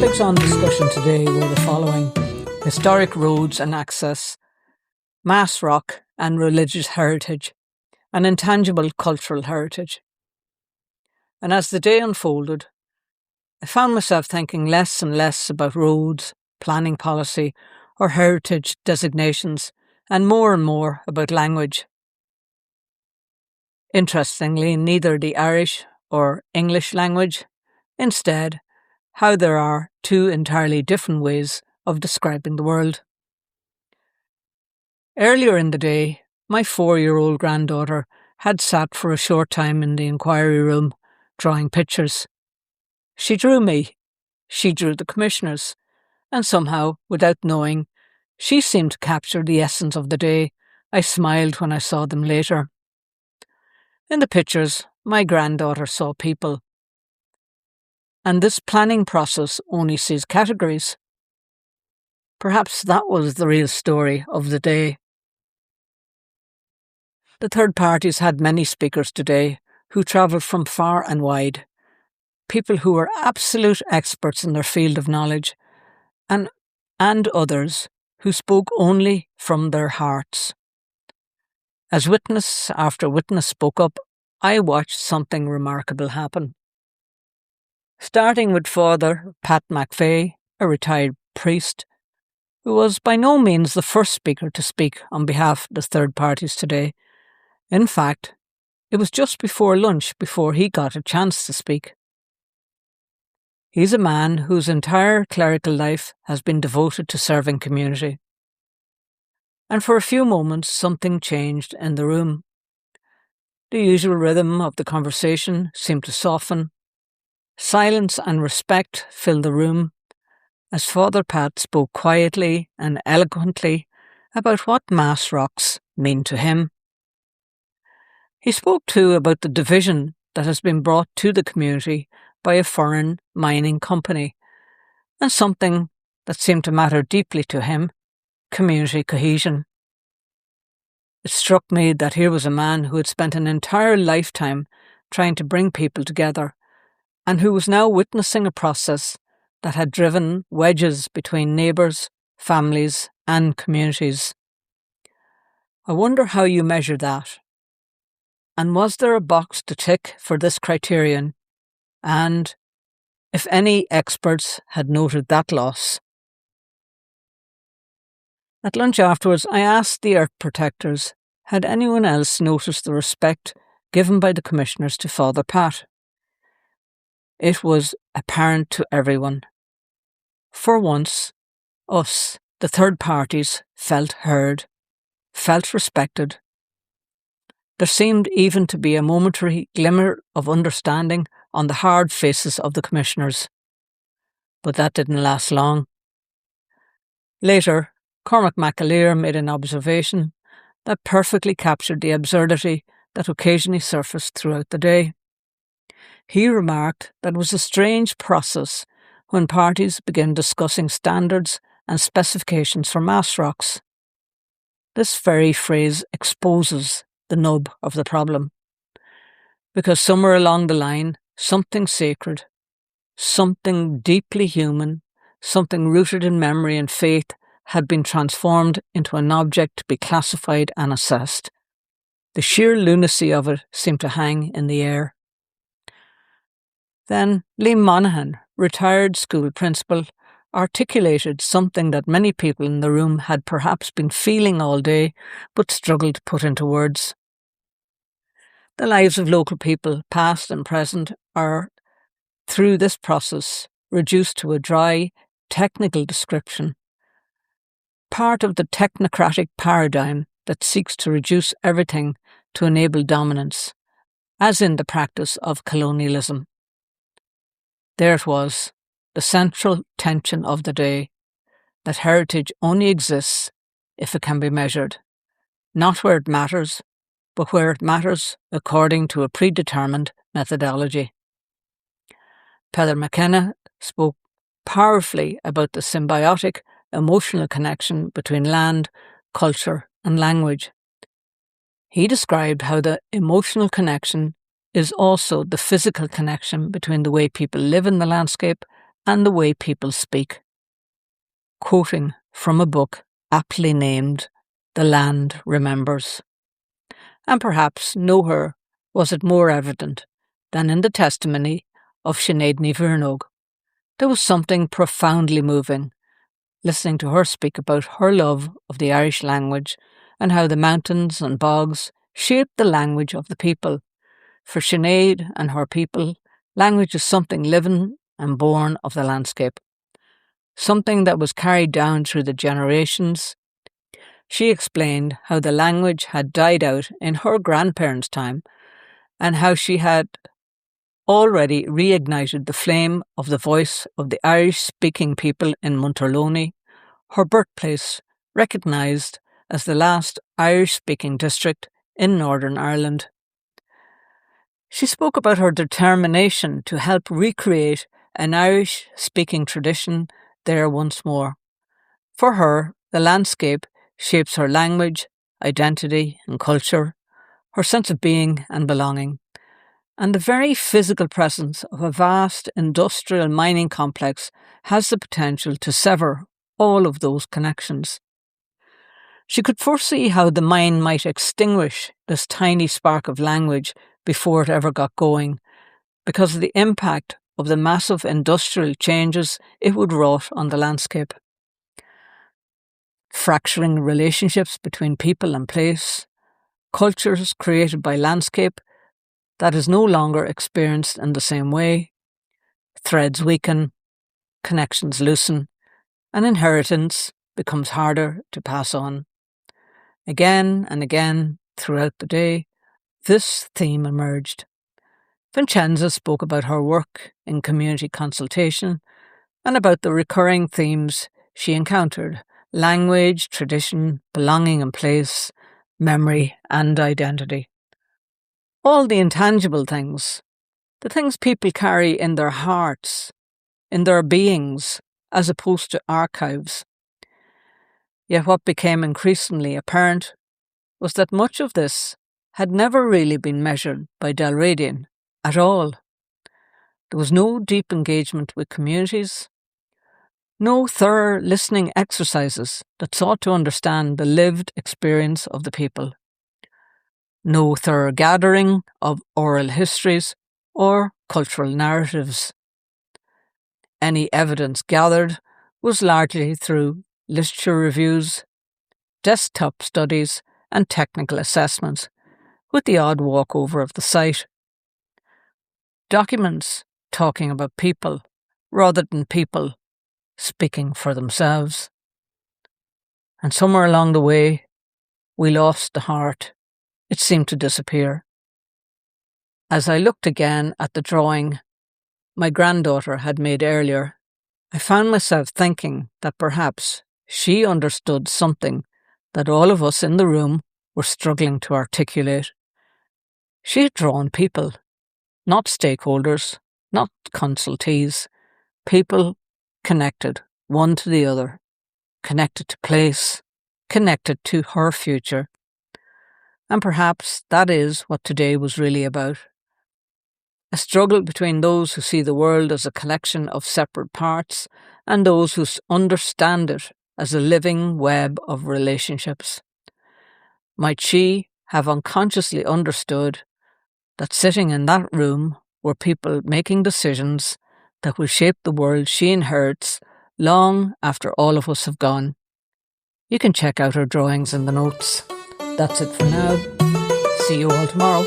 topics on discussion today were the following: historic roads and access, mass rock and religious heritage, and intangible cultural heritage. And as the day unfolded, I found myself thinking less and less about roads, planning policy, or heritage designations, and more about language. Interestingly, neither the Irish or English language, instead, how there are two entirely different ways of describing the world. Earlier in the day, my 4-year-old granddaughter had sat for a short time in the inquiry room, drawing pictures. She drew me, she drew the commissioners, and somehow, without knowing, she seemed to capture the essence of the day. I smiled when I saw them later. In the pictures, my granddaughter saw people. And this planning process only sees categories. Perhaps that was the real story of the day. The third parties had many speakers today who travelled from far and wide, people who were absolute experts in their field of knowledge, and others who spoke only from their hearts. As witness after witness spoke up, I watched something remarkable happen. Starting with Father Pat McVey, a retired priest, who was by no means the first speaker to speak on behalf of the third parties today. In fact, it was just before lunch before he got a chance to speak. He's a man whose entire clerical life has been devoted to serving community. And for a few moments, something changed in the room. The usual rhythm of the conversation seemed to soften. Silence and respect filled the room as Father Pat spoke quietly and eloquently about what mass rocks mean to him. He spoke too about the division that has been brought to the community by a foreign mining company, and something that seemed to matter deeply to him: community cohesion. It struck me that here was a man who had spent an entire lifetime trying to bring people together, and who was now witnessing a process that had driven wedges between neighbours, families, and communities. I wonder how you measure that. And was there a box to tick for this criterion? And if any experts had noted that loss. At lunch afterwards, I asked the Earth Protectors, had anyone else noticed the respect given by the commissioners to Father Pat? It was apparent to everyone. For once, us, the third parties, felt heard, felt respected. There seemed even to be a momentary glimmer of understanding on the hard faces of the commissioners. But that didn't last long. Later, Cormac McAleer made an observation that perfectly captured the absurdity that occasionally surfaced throughout the day. He remarked that it was a strange process when parties began discussing standards and specifications for mass rocks. This very phrase exposes the nub of the problem, because somewhere along the line, something sacred, something deeply human, something rooted in memory and faith had been transformed into an object to be classified and assessed. The sheer lunacy of it seemed to hang in the air. Then Liam Monaghan, retired school principal, articulated something that many people in the room had perhaps been feeling all day but struggled to put into words. The lives of local people, past and present, are, through this process, reduced to a dry, technical description, part of the technocratic paradigm that seeks to reduce everything to enable dominance, as in the practice of colonialism. There it was, the central tension of the day, that heritage only exists if it can be measured, not where it matters, but where it matters according to a predetermined methodology. Peadar Mac spoke powerfully about the symbiotic emotional connection between land, culture, and language. He described how the emotional connection is also the physical connection between the way people live in the landscape and the way people speak. Quoting from a book aptly named The Land Remembers. And perhaps nowhere was it more evident than in the testimony of Sinéad Ní Mhearnóg. There was something profoundly moving, listening to her speak about her love of the Irish language and how the mountains and bogs shaped the language of the people. For Sinead and her people, language is something living and born of the landscape, something that was carried down through the generations. She explained how the language had died out in her grandparents' time and how she had already reignited the flame of the voice of the Irish-speaking people in Munterlony, her birthplace, recognised as the last Irish-speaking district in Northern Ireland. She spoke about her determination to help recreate an Irish-speaking tradition there once more. For her, the landscape shapes her language, identity and culture, her sense of being and belonging. And the very physical presence of a vast industrial mining complex has the potential to sever all of those connections. She could foresee how the mine might extinguish this tiny spark of language before it ever got going, because of the impact of the massive industrial changes it would wrought on the landscape. Fracturing relationships between people and place, cultures created by landscape that is no longer experienced in the same way, threads weaken, connections loosen, and inheritance becomes harder to pass on. Again and again throughout the day, this theme emerged. Vicenza spoke about her work in community consultation and about the recurring themes she encountered: language, tradition, belonging and place, memory and identity. All the intangible things, the things people carry in their hearts, in their beings, as opposed to archives. Yet what became increasingly apparent was that much of this had never really been measured by Dalradian at all. There was no deep engagement with communities, no thorough listening exercises that sought to understand the lived experience of the people, no thorough gathering of oral histories or cultural narratives. Any evidence gathered was largely through literature reviews, desktop studies and technical assessments, with the odd walkover of the site. Documents talking about people rather than people speaking for themselves. And somewhere along the way, we lost the heart. It seemed to disappear. As I looked again at the drawing my granddaughter had made earlier, I found myself thinking that perhaps she understood something that all of us in the room were struggling to articulate. She had drawn people, not stakeholders, not consultees, people connected one to the other, connected to place, connected to her future. And perhaps that is what today was really about. A struggle between those who see the world as a collection of separate parts and those who understand it as a living web of relationships. Might she have unconsciously understood that sitting in that room were people making decisions that will shape the world she inherits long after all of us have gone? You can check out her drawings in the notes. That's it for now. See you all tomorrow.